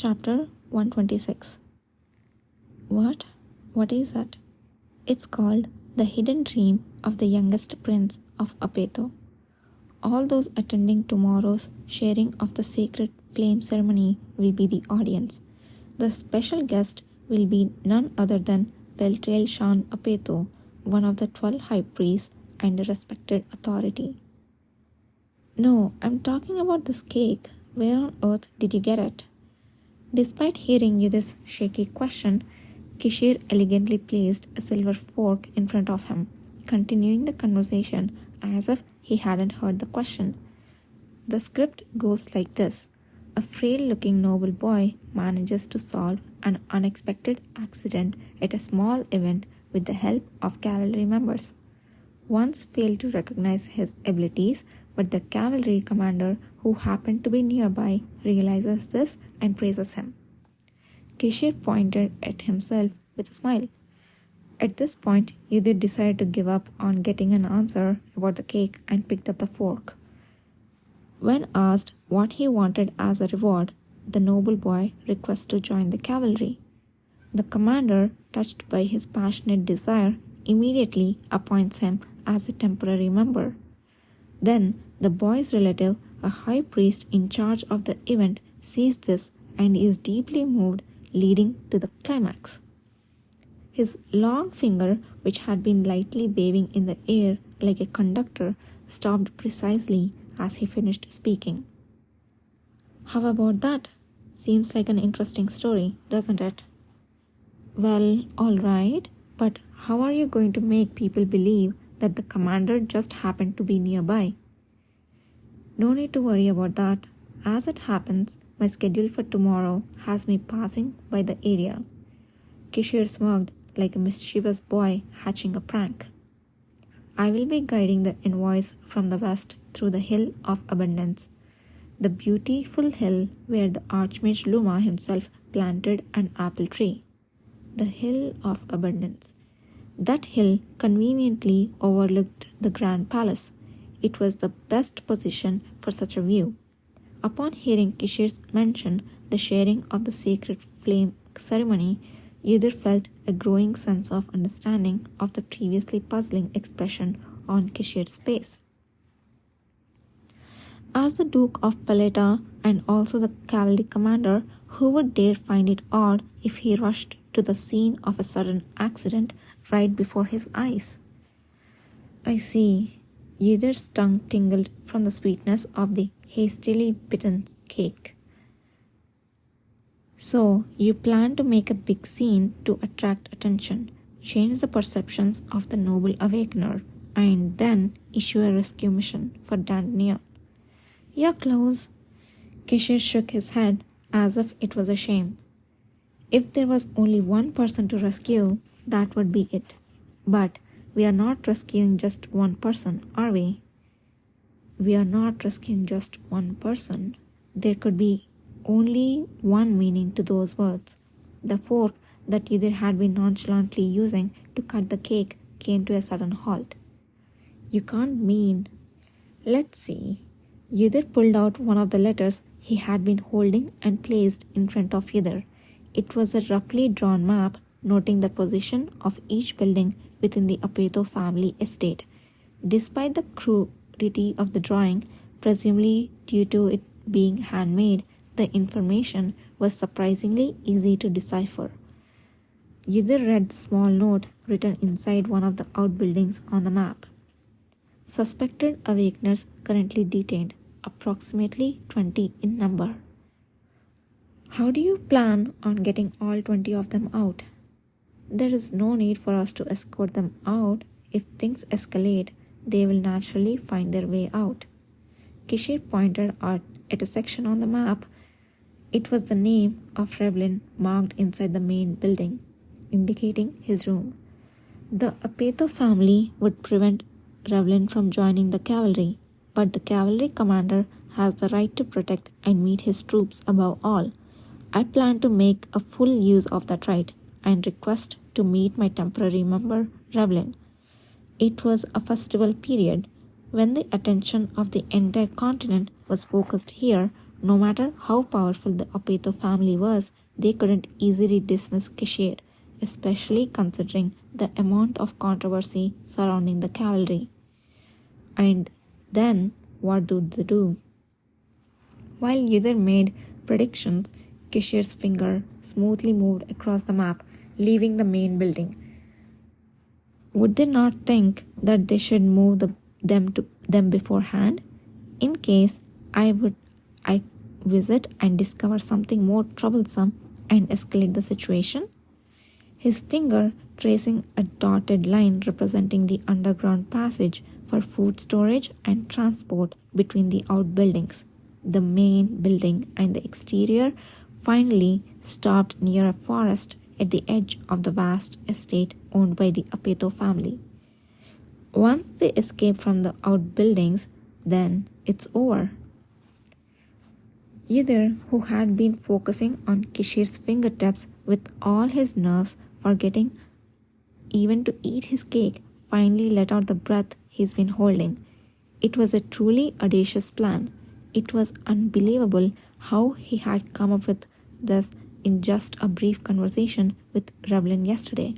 Chapter 126. What? What is that? It's called The Hidden Dream of the Youngest Prince of Apetto. All those attending tomorrow's sharing of the sacred flame ceremony will be the audience. The special guest will be none other than Beltrail Shan Apetto, one of the 12 high priests and a respected authority. No, I'm talking about this cake. Where on earth did you get it? Despite hearing Yudhir's shaky question, Kishir elegantly placed a silver fork in front of him, continuing the conversation as if he hadn't heard the question. The script goes like this. A frail-looking noble boy manages to solve an unexpected accident at a small event with the help of cavalry members. Once failed to recognize his abilities, but the cavalry commander who happened to be nearby realizes this and praises him. Kishir pointed at himself with a smile. At this point, Yudhir decided to give up on getting an answer about the cake and picked up the fork. When asked what he wanted as a reward, the noble boy requests to join the cavalry. The commander, touched by his passionate desire, immediately appoints him as a temporary member. Then, the boy's relative, a high priest in charge of the event, sees this and is deeply moved, leading to the climax. His long finger, which had been lightly waving in the air like a conductor, stopped precisely as he finished speaking. How about that? Seems like an interesting story, doesn't it? Well, all right, but how are you going to make people believe that the commander just happened to be nearby? No need to worry about that. As it happens, my schedule for tomorrow has me passing by the area. Kishir smirked like a mischievous boy hatching a prank. I will be guiding the envoys from the west through the Hill of Abundance, the beautiful hill where the Archmage Luma himself planted an apple tree. The Hill of Abundance. That hill conveniently overlooked the Grand Palace. It was the best position for such a view. Upon hearing Kishir's mention the sharing of the sacred flame ceremony, Yudhir felt a growing sense of understanding of the previously puzzling expression on Kishir's face. As the Duke of Paleta and also the cavalry commander, who would dare find it odd if he rushed to the scene of a sudden accident right before his eyes? I see. Yudhir's tongue tingled from the sweetness of the hastily bitten cake. So, you plan to make a big scene to attract attention, change the perceptions of the noble awakener, and then issue a rescue mission for Dandelion. You're close. Kishir shook his head as if it was a shame. If there was only one person to rescue, that would be it. But we are not rescuing just one person, are we? We are not rescuing just one person. There could be only one meaning to those words. The fork that Yudhir had been nonchalantly using to cut the cake came to a sudden halt. You can't mean... Let's see. Yudhir pulled out one of the letters he had been holding and placed in front of Yudhir. It was a roughly drawn map noting the position of each building within the Apetto family estate. Despite the crudity of the drawing, presumably due to it being handmade, the information was surprisingly easy to decipher. Yudhir read the small note written inside one of the outbuildings on the map. Suspected awakeners currently detained, approximately 20 in number. How do you plan on getting all 20 of them out? There is no need for us to escort them out. If things escalate, they will naturally find their way out. Kishir pointed out at a section on the map. It was the name of Revlin marked inside the main building, indicating his room. The Apetto family would prevent Revlin from joining the cavalry, but the cavalry commander has the right to protect and meet his troops above all. I plan to make a full use of that right and request to meet my temporary member, Revlin. It was a festival period. When the attention of the entire continent was focused here, No matter how powerful the Apeto family was, they couldn't easily dismiss Kishir, especially considering the amount of controversy surrounding the cavalry. And then, what do they do? While Yudhir made predictions, Kishir's finger smoothly moved across the map, leaving the main building. Would they not think that they should move them beforehand? In case I visit and discover something more troublesome and escalate the situation? His finger tracing a dotted line representing the underground passage for food storage and transport between the outbuildings. The main building and the exterior finally stopped near a forest at the edge of the vast estate owned by the Apeto family. Once they escape from the outbuildings, then it's over. Yudhir, who had been focusing on Kishir's fingertips with all his nerves, forgetting even to eat his cake, finally let out the breath he's been holding. It was a truly audacious plan. It was unbelievable how he had come up with this in just a brief conversation with Revlin yesterday.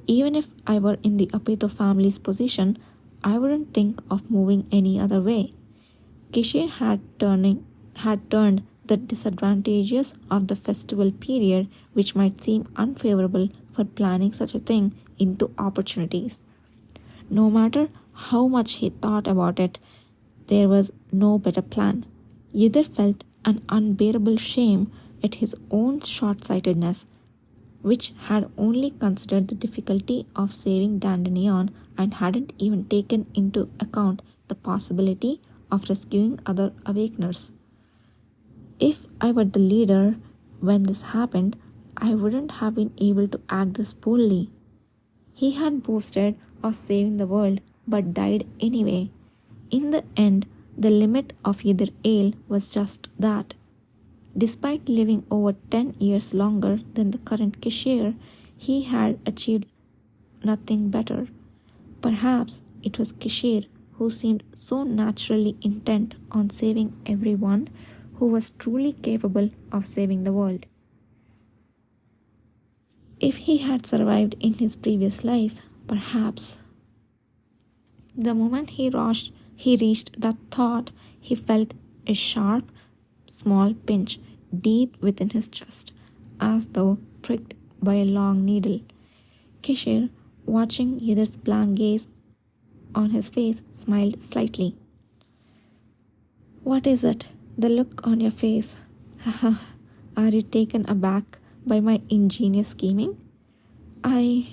Even if I were in the Apeto family's position, I wouldn't think of moving any other way. Kishir had turned the disadvantages of the festival period, which might seem unfavorable for planning such a thing, into opportunities. No matter how much he thought about it, there was no better plan. Yudhir felt an unbearable shame at his own short-sightedness, which had only considered the difficulty of saving Dandelion and hadn't even taken into account the possibility of rescuing other Awakeners. If I were the leader when this happened, I wouldn't have been able to act this boldly. He had boasted of saving the world but died anyway. In the end, the limit of Yudhir Ale was just that. Despite living over 10 years longer than the current Kishir, he had achieved nothing better. Perhaps it was Kishir who seemed so naturally intent on saving everyone who was truly capable of saving the world. If he had survived in his previous life, perhaps. The moment he reached that thought, he felt a sharp, small pinch deep within his chest, as though pricked by a long needle. Kishir, watching Yudhir's blank gaze on his face, smiled slightly. "What is it? The look on your face. Haha, are you taken aback by my ingenious scheming? I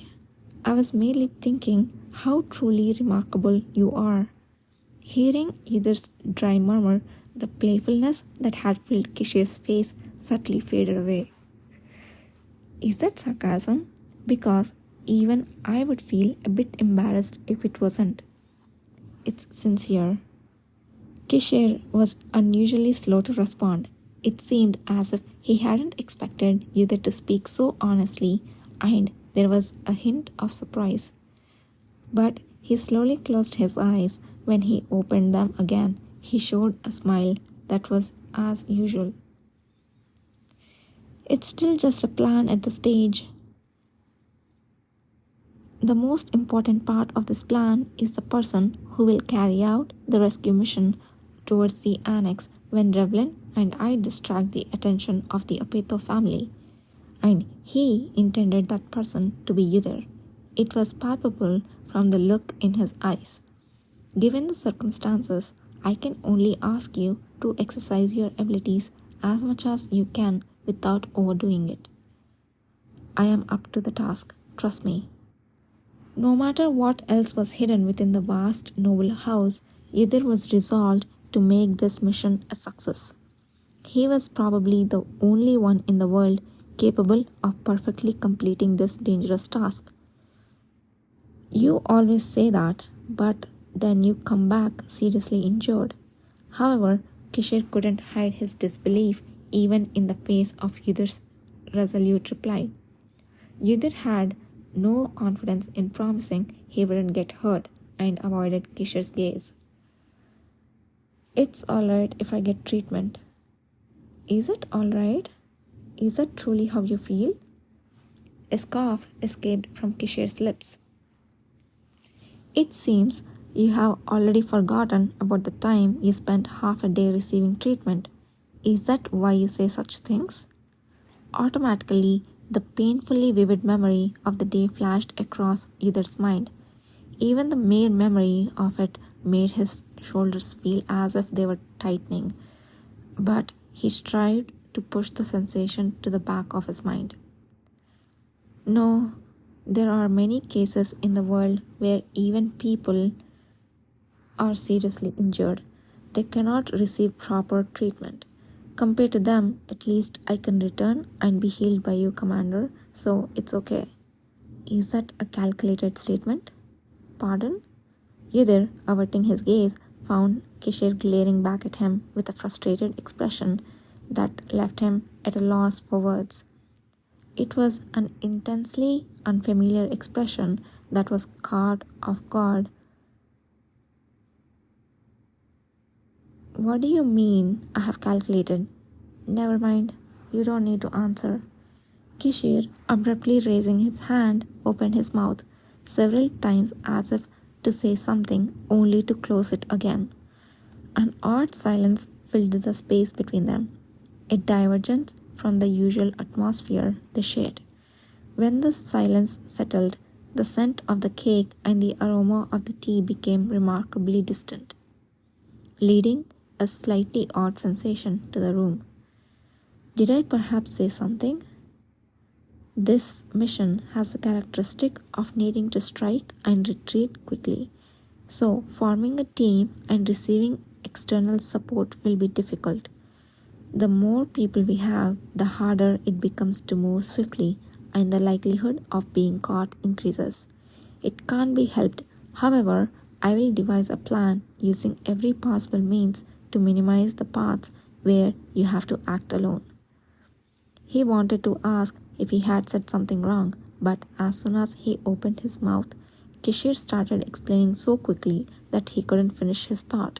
was merely thinking how truly remarkable you are." Hearing Yudhir's dry murmur, the playfulness that had filled Kishir's face subtly faded away. Is that sarcasm? Because even I would feel a bit embarrassed if it wasn't. It's sincere. Kishir was unusually slow to respond. It seemed as if he hadn't expected Yudhir to speak so honestly, and there was a hint of surprise. But he slowly closed his eyes. When he opened them again, he showed a smile that was as usual. It's still just a plan at this stage. The most important part of this plan is the person who will carry out the rescue mission towards the annex when Revlin and I distract the attention of the Apeto family. And he intended that person to be Yudhir. It was palpable from the look in his eyes. Given the circumstances, I can only ask you to exercise your abilities as much as you can without overdoing it. I am up to the task, trust me. No matter what else was hidden within the vast noble house, Yudhir was resolved to make this mission a success. He was probably the only one in the world capable of perfectly completing this dangerous task. You always say that, but then you come back seriously injured. However, Kishir couldn't hide his disbelief even in the face of Yudhir's resolute reply. Yudhir had no confidence in promising he wouldn't get hurt and avoided Kishir's gaze. It's alright if I get treatment. Is it all right? Is that truly how you feel? A scoff escaped from Kishir's lips. It seems you have already forgotten about the time you spent half a day receiving treatment. Is that why you say such things? Automatically, the painfully vivid memory of the day flashed across Uther's mind. Even the mere memory of it made his shoulders feel as if they were tightening, but he strived to push the sensation to the back of his mind. No, there are many cases in the world where even people are seriously injured. They cannot receive proper treatment. Compared to them, at least I can return and be healed by you, Commander, so it's okay. Is that a calculated statement? Pardon? Yudhir, averting his gaze, found Kishir glaring back at him with a frustrated expression that left him at a loss for words. It was an intensely unfamiliar expression that was caught off guard. What do you mean, I have calculated? Never mind, you don't need to answer. Kishir, abruptly raising his hand, opened his mouth several times as if to say something, only to close it again. An odd silence filled the space between them, a divergence from the usual atmosphere they shared. When the silence settled, the scent of the cake and the aroma of the tea became remarkably distant, leading a slightly odd sensation to the room. Did I perhaps say something? This mission has the characteristic of needing to strike and retreat quickly, so forming a team and receiving external support will be difficult. The more people we have, the harder it becomes to move swiftly, and the likelihood of being caught increases. It can't be helped. However, I will devise a plan using every possible means to minimize the paths where you have to act alone. He wanted to ask if he had said something wrong, but as soon as he opened his mouth, Kishir started explaining so quickly that he couldn't finish his thought.